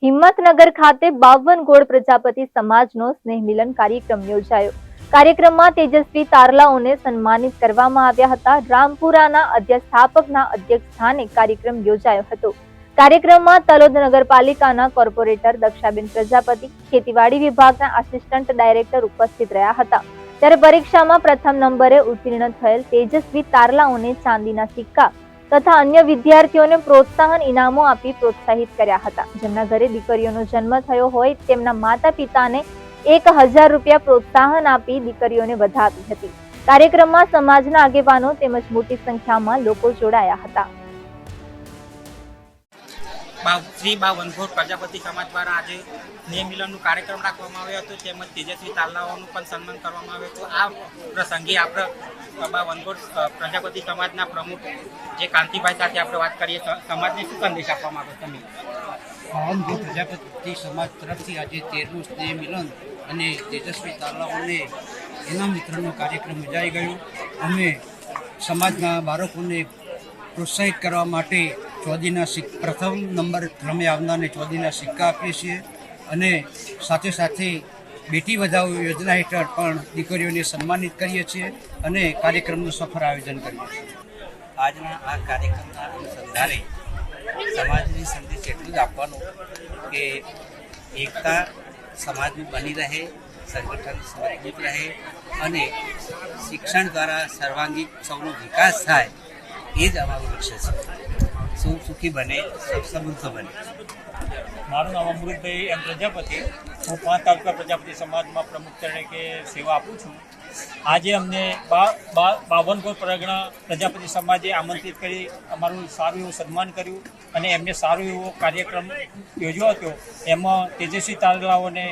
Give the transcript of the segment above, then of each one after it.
હિંમતનગર ખાતે 52 ગોળ પ્રજાપતિ સમાજનો સ્નેહ મિલન કાર્યક્રમ યોજાયો। કાર્યક્રમમાં તેજસ્વી તારલાઓને સન્માનિત કરવામાં આવ્યા હતા। રામપુરાના અધ્યક્ષસ્થાપકના અધ્યક્ષ સ્થાને કાર્યક્રમ યોજાયો હતો। કાર્યક્રમમાં તલોદ નગરપાલિકાના કોર્પોરેટર દક્ષાબેન પ્રજાપતિ, ખેતીવાડી વિભાગના આસિસ્ટન્ટ ડાયરેક્ટર ઉપસ્થિત રહ્યા હતા। ત્યારે પરીક્ષામાં પ્રથમ નંબરે ઉત્તીર્ણ થયેલ તેજસ્વી તારલાઓને ચાંદીના સિક્કા તથા અન્ય વિદ્યાર્થીઓને પ્રોત્સાહન ઇનામો આપી પ્રોત્સાહિત કર્યા હતા। જેમના ઘરે દીકરીઓનો જન્મ થયો હોય તેમના માતા પિતાને 1000 રૂપિયા પ્રોત્સાહન આપી દીકરીઓને વધાવી હતી। કાર્યક્રમમાં સમાજના આગેવાનો તેમજ મોટી સંખ્યામાં લોકો જોડાયા હતા। શ્રી 52 ગોળ પ્રજાપતિ સમાજ દ્વારા આજે સ્નેહ મિલનનો કાર્યક્રમ રાખવામાં આવ્યો હતો, તેમજ તેજસ્વી તારલાઓનું પણ સન્માન કરવામાં આવ્યું હતું। આ પ્રસંગે આપણે 52 ગોળ પ્રજાપતિ સમાજના પ્રમુખ જે કાંતિભાઈ સાથે આપણે વાત કરીએ। સમાજને શું સંદેશ આપવા માંગો તમે? 52 ગોળ પ્રજાપતિ સમાજ તરફથી આજે 13મું સ્નેહ મિલન અને તેજસ્વી તારલાઓને ઇનામ વિતરણનો કાર્યક્રમ યોજાઈ ગયો। અમે સમાજના બાળકોને પ્રોત્સાહિત કરવા માટે ચોદીના પ્રથમ નંબર ક્રમે આવનારને ચોદીના સિક્કા આપીએ છીએ અને સાથે સાથે બેટી બચાવો યોજના હેઠળ પણ દીકરીઓને સન્માનિત કરીએ છીએ અને કાર્યક્રમનું સફળ આયોજન કરીએ છીએ। આજના આ કાર્યક્રમના અનુસંધાને સમાજની સંદેશ એટલું જ આપવાનું કે એકતા સમાજની બની રહે, સંગઠન મજબૂત રહે અને શિક્ષણ દ્વારા સર્વાંગી સૌનો વિકાસ થાય, એ જ અમારું લક્ષ્ય છે। સૌ સુખી બને, સમૃદ્ધ બને। મારું નામ અમૃતભાઈ એમ પ્રજાપતિ, હું 5 તાલુકા પ્રજાપતિ સમાજમાં પ્રમુખ તરીકે સેવા આપું છું। આજે અમને 52 ગોળ પરગણા પ્રજાપતિ સમાજે આમંત્રિત કરી અમારું સારું એવું સન્માન કર્યું અને એમને સારો એવો કાર્યક્રમ યોજ્યો હતો। એમાં તેજસ્વી તારલાઓને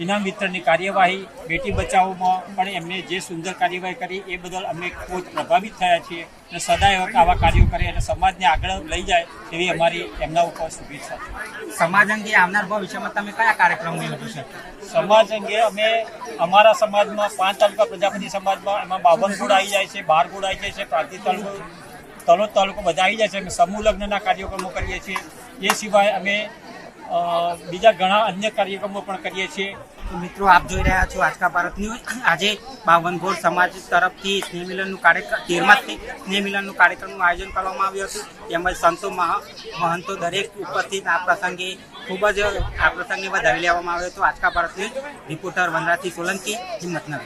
ઇનામ વિતરણની કાર્યવાહી, બેટી બચાવોમાં પણ એમને જે સુંદર કાર્યવાહી કરી એ બદલ અમે ખૂબ પ્રભાવિત થયા છીએ અને સદાય આવા કાર્યો કરે અને સમાજને આગળ લઈ જાય એવી અમારી એમના ઉપર શુભેચ્છા છે। સમાજ અંગે આવનાર ભવિષ્યમાં તમે કયા કાર્યક્રમો યોજશો? સમાજ અંગે અમે અમારા સમાજમાં 5 તાલુકા પ્રજાપતિ સમાજમાં એમાં 52 ગોળ આવી જાય છે, 12 ગોળ આવી જાય છે, પ્રાંતિજ તાલુકો, તલોદ તાલુકો બધા આવી જાય છે। અમે સમૂહ લગ્નના કાર્યક્રમો કરીએ છીએ। એ સિવાય અમે બીજા ઘણા અન્ય કાર્યક્રમો પણ કરીએ છીએ। મિત્રો, આપ જોઈ રહ્યા છો આજકા ભારત ન્યૂઝ। આજે 52 ગોળ સમાજ તરફથી સ્નેહ મિલનનું કાર્યક્રમ 13મા સ્નેહ મિલનનું કાર્યક્રમનું આયોજન કરવામાં આવ્યું હતું, તેમજ સંતો મહંતો દરેક ઉપસ્થિત આ પ્રસંગે ખૂબ જ આ પ્રસંગે વધાવી લેવામાં આવ્યો હતો। Aajka Bharat news reporter Vanrajsinh Solanki, Himmatnagar.